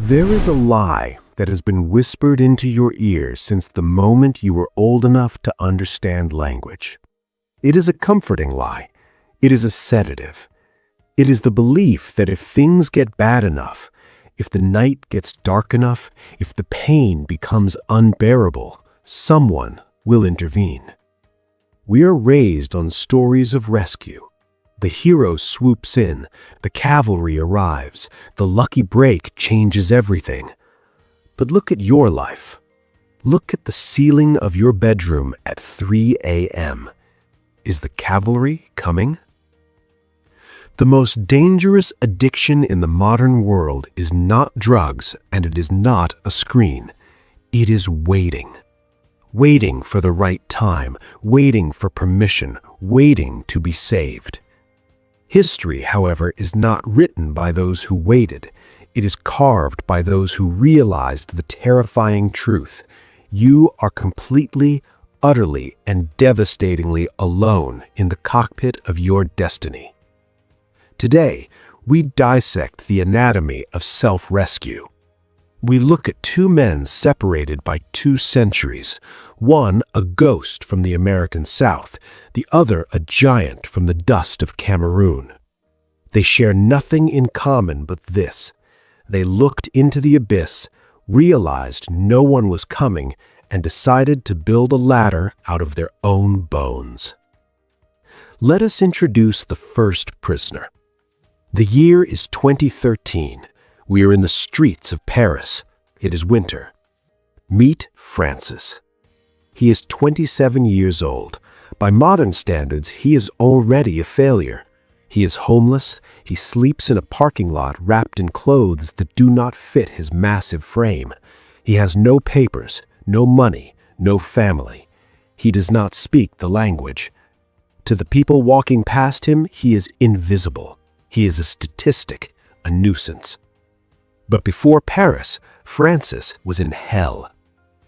There is a lie that has been whispered into your ears since the moment you were old enough to understand language. It is a comforting lie. It is a sedative. It is the belief that if things get bad enough, if the night gets dark enough, if the pain becomes unbearable, someone will intervene. We are raised on stories of rescue. The hero swoops in, the cavalry arrives, the lucky break changes everything. But look at your life. Look at the ceiling of your bedroom at 3 a.m. Is the cavalry coming? The most dangerous addiction in the modern world is not drugs, and it is not a screen. It is waiting. Waiting for the right time, waiting for permission, waiting to be saved. History, however, is not written by those who waited. It is carved by those who realized the terrifying truth. You are completely, utterly, and devastatingly alone in the cockpit of your destiny. Today, we dissect the anatomy of self-rescue. We look at two men separated by 2 centuries, one a ghost from the American South, the other a giant from the dust of Cameroon. They share nothing in common but this: they looked into the abyss, realized no one was coming, and decided to build a ladder out of their own bones. Let us introduce the first prisoner. The year is 2013. We are in the streets of Paris. It is winter. Meet Francis. He is 27 years old. By modern standards, he is already a failure. He is homeless. He sleeps in a parking lot wrapped in clothes that do not fit his massive frame. He has no papers, no money, no family. He does not speak the language. To the people walking past him, he is invisible. He is a statistic, a nuisance. But before Paris, Francis was in hell.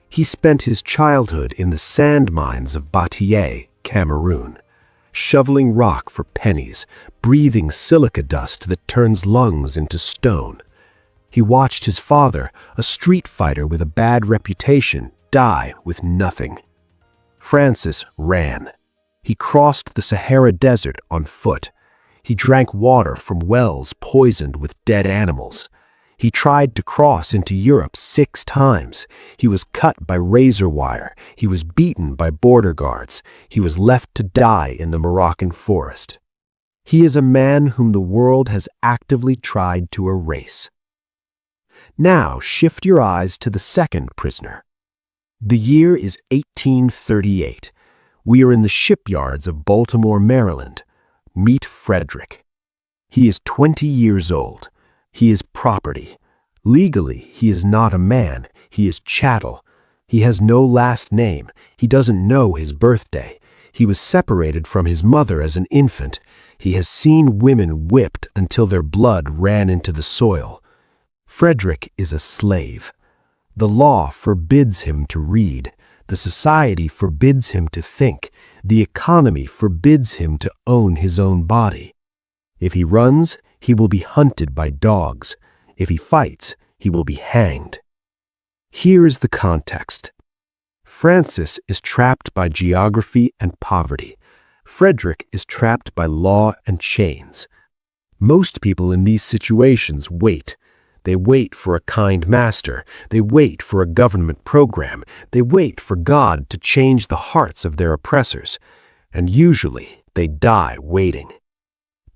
He spent his childhood in the sand mines of Batié, Cameroon, shoveling rock for pennies, breathing silica dust that turns lungs into stone. He watched his father, a street fighter with a bad reputation, die with nothing. Francis ran. He crossed the Sahara Desert on foot. He drank water from wells poisoned with dead animals. He tried to cross into Europe 6 times. He was cut by razor wire. He was beaten by border guards. He was left to die in the Moroccan forest. He is a man whom the world has actively tried to erase. Now shift your eyes to the second prisoner. The year is 1838. We are in the shipyards of Baltimore, Maryland. Meet Frederick. He is 20 years old. He is property. Legally, he is not a man. He is chattel. He has no last name. He doesn't know his birthday. He was separated from his mother as an infant. He has seen women whipped until their blood ran into the soil. Frederick is a slave. The law forbids him to read. The society forbids him to think. The economy forbids him to own his own body. If he runs, he will be hunted by dogs. If he fights, he will be hanged. Here is the context. Francis is trapped by geography and poverty. Frederick is trapped by law and chains. Most people in these situations wait. They wait for a kind master. They wait for a government program. They wait for God to change the hearts of their oppressors. And usually, they die waiting.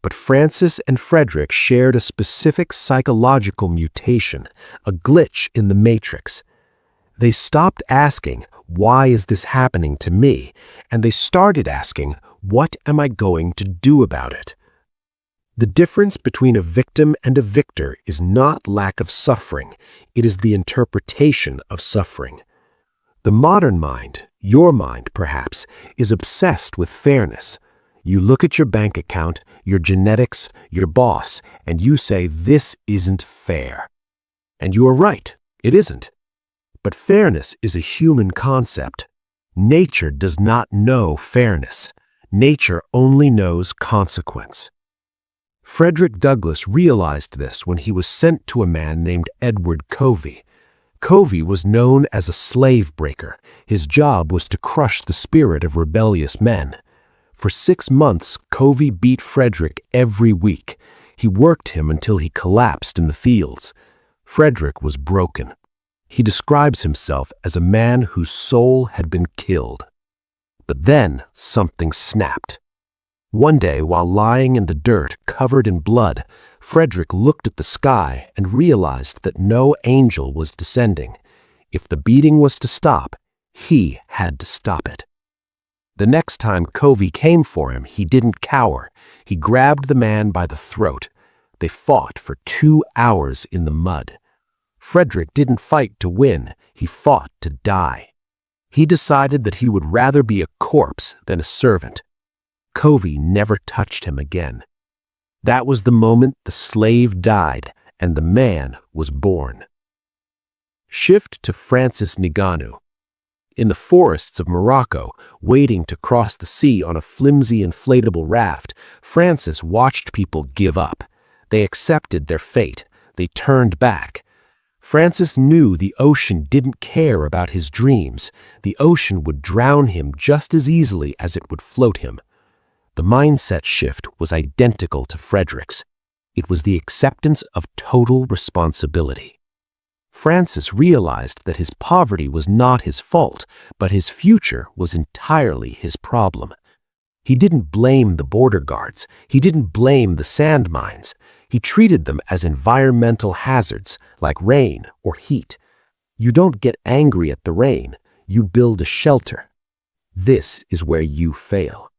But Francis and Frederick shared a specific psychological mutation, a glitch in the matrix. They stopped asking, "Why is this happening to me?" And they started asking, "What am I going to do about it?" The difference between a victim and a victor is not lack of suffering, it is the interpretation of suffering. The modern mind, your mind perhaps, is obsessed with fairness. You look at your bank account, your genetics, your boss, and you say, "This isn't fair." And you are right, it isn't. But fairness is a human concept. Nature does not know fairness. Nature only knows consequence. Frederick Douglass realized this when he was sent to a man named Edward Covey. Covey was known as a slave breaker. His job was to crush the spirit of rebellious men. For 6 months, Covey beat Frederick every week. He worked him until he collapsed in the fields. Frederick was broken. He describes himself as a man whose soul had been killed. But then something snapped. One day, while lying in the dirt covered in blood, Frederick looked at the sky and realized that no angel was descending. If the beating was to stop, he had to stop it. The next time Covey came for him, he didn't cower. He grabbed the man by the throat. They fought for 2 hours in the mud. Frederick didn't fight to win. He fought to die. He decided that he would rather be a corpse than a servant. Covey never touched him again. That was the moment the slave died and the man was born. Shift to Francis Ngannou. In the forests of Morocco, waiting to cross the sea on a flimsy inflatable raft, Francis watched people give up. They accepted their fate. They turned back. Francis knew the ocean didn't care about his dreams. The ocean would drown him just as easily as it would float him. The mindset shift was identical to Frederick's. It was the acceptance of total responsibility. Francis realized that his poverty was not his fault, but his future was entirely his problem. He didn't blame the border guards. He didn't blame the sand mines. He treated them as environmental hazards, like rain or heat. You don't get angry at the rain. You build a shelter. This is where you fail.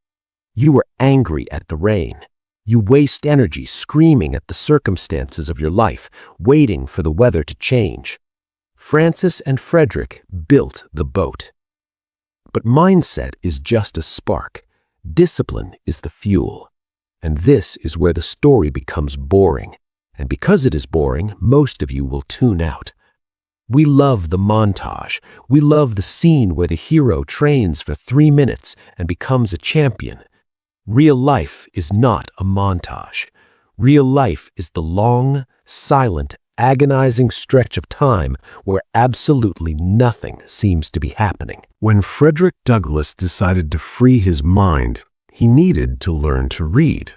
You are angry at the rain. You waste energy screaming at the circumstances of your life, waiting for the weather to change. Francis and Frederick built the boat. But mindset is just a spark. Discipline is the fuel. And this is where the story becomes boring. And because it is boring, most of you will tune out. We love the montage. We love the scene where the hero trains for 3 minutes and becomes a champion. Real life is not a montage. Real life is the long, silent, agonizing stretch of time where absolutely nothing seems to be happening. When Frederick Douglass decided to free his mind, he needed to learn to read,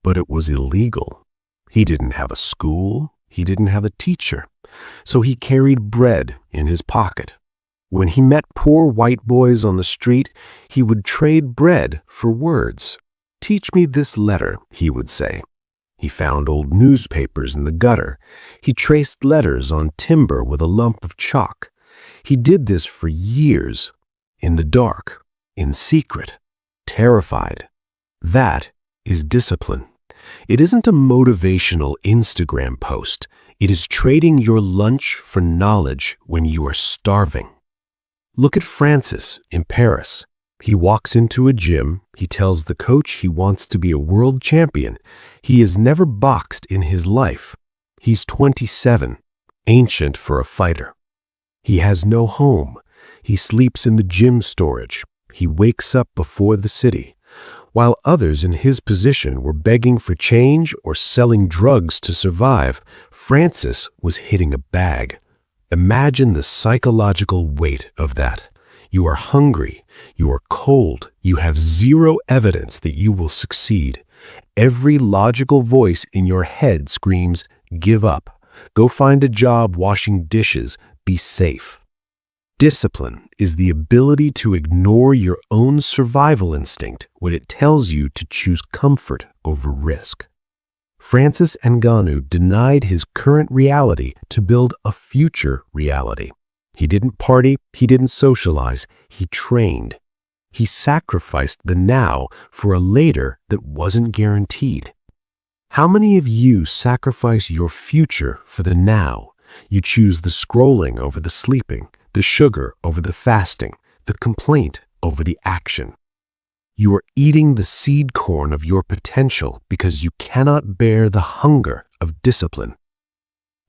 but it was illegal. He didn't have a school. He didn't have a teacher. So he carried bread in his pocket. When he met poor white boys on the street, he would trade bread for words. "Teach me this letter," he would say. He found old newspapers in the gutter. He traced letters on timber with a lump of chalk. He did this for years, in the dark, in secret, terrified. That is discipline. It isn't a motivational Instagram post. It is trading your lunch for knowledge when you are starving. Look at Francis in Paris. He walks into a gym. He tells the coach he wants to be a world champion. He has never boxed in his life. He's 27, ancient for a fighter. He has no home. He sleeps in the gym storage. He wakes up before the city. While others in his position were begging for change or selling drugs to survive, Francis was hitting a bag. Imagine the psychological weight of that. You are hungry, you are cold, you have zero evidence that you will succeed. Every logical voice in your head screams, "Give up. Go find a job washing dishes. Be safe." Discipline is the ability to ignore your own survival instinct when it tells you to choose comfort over risk. Francis Ngannou denied his current reality to build a future reality. He didn't party, he didn't socialize, he trained. He sacrificed the now for a later that wasn't guaranteed. How many of you sacrifice your future for the now? You choose the scrolling over the sleeping, the sugar over the fasting, the complaint over the action. You are eating the seed corn of your potential because you cannot bear the hunger of discipline.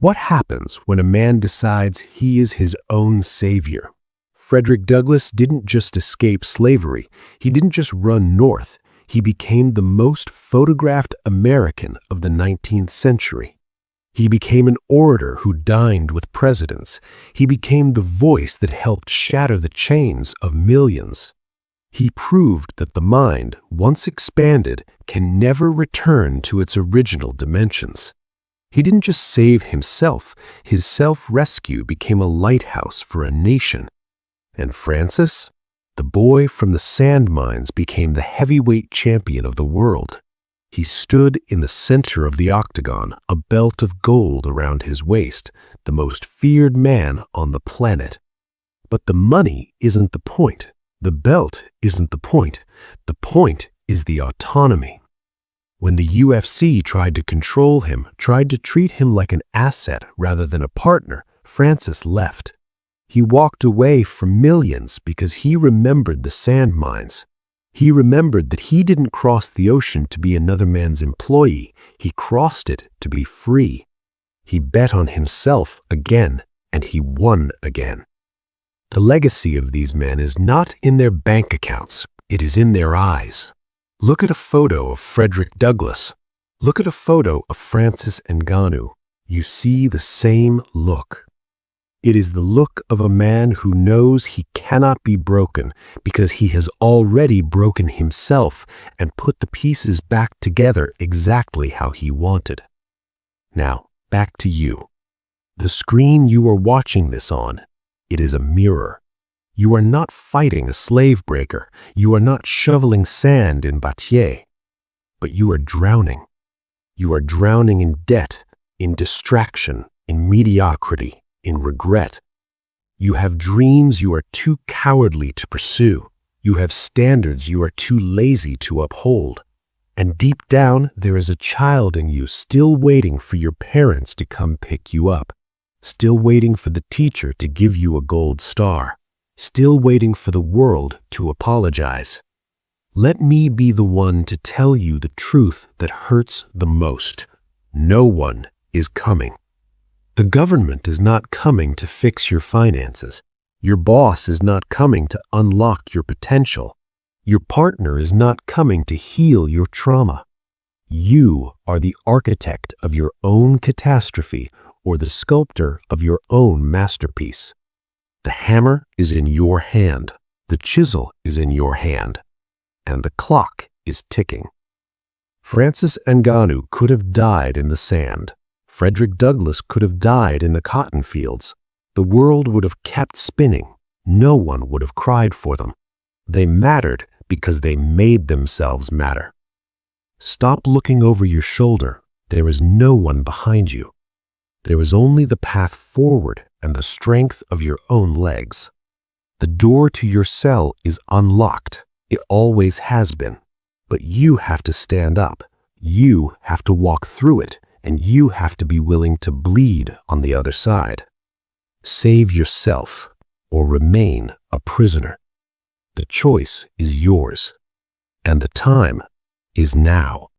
What happens when a man decides he is his own savior? Frederick Douglass didn't just escape slavery. He didn't just run north. He became the most photographed American of the 19th century. He became an orator who dined with presidents. He became the voice that helped shatter the chains of millions. He proved that the mind, once expanded, can never return to its original dimensions. He didn't just save himself. His self-rescue became a lighthouse for a nation. And Francis, the boy from the sand mines, became the heavyweight champion of the world. He stood in the center of the octagon, a belt of gold around his waist, the most feared man on the planet. But the money isn't the point. The belt isn't the point. The point is the autonomy. When the UFC tried to control him, tried to treat him like an asset rather than a partner, Francis left. He walked away from millions because he remembered the sand mines. He remembered that he didn't cross the ocean to be another man's employee. He crossed it to be free. He bet on himself again, and he won again. The legacy of these men is not in their bank accounts. It is in their eyes. Look at a photo of Frederick Douglass. Look at a photo of Francis Ngannou. You see the same look. It is the look of a man who knows he cannot be broken because he has already broken himself and put the pieces back together exactly how he wanted. Now, back to you. The screen you are watching this on, it is a mirror. You are not fighting a slave breaker. You are not shoveling sand in Batier. But you are drowning. You are drowning in debt, in distraction, in mediocrity, in regret. You have dreams you are too cowardly to pursue. You have standards you are too lazy to uphold. And deep down, there is a child in you still waiting for your parents to come pick you up, still waiting for the teacher to give you a gold star, still waiting for the world to apologize. Let me be the one to tell you the truth that hurts the most. No one is coming. The government is not coming to fix your finances. Your boss is not coming to unlock your potential. Your partner is not coming to heal your trauma. You are the architect of your own catastrophe or the sculptor of your own masterpiece. The hammer is in your hand. The chisel is in your hand. And the clock is ticking. Francis Ngannou could have died in the sand. Frederick Douglass could have died in the cotton fields. The world would have kept spinning. No one would have cried for them. They mattered because they made themselves matter. Stop looking over your shoulder. There is no one behind you. There is only the path forward and the strength of your own legs. The door to your cell is unlocked. It always has been. But you have to stand up. You have to walk through it. And you have to be willing to bleed on the other side. Save yourself or remain a prisoner. The choice is yours, and the time is now.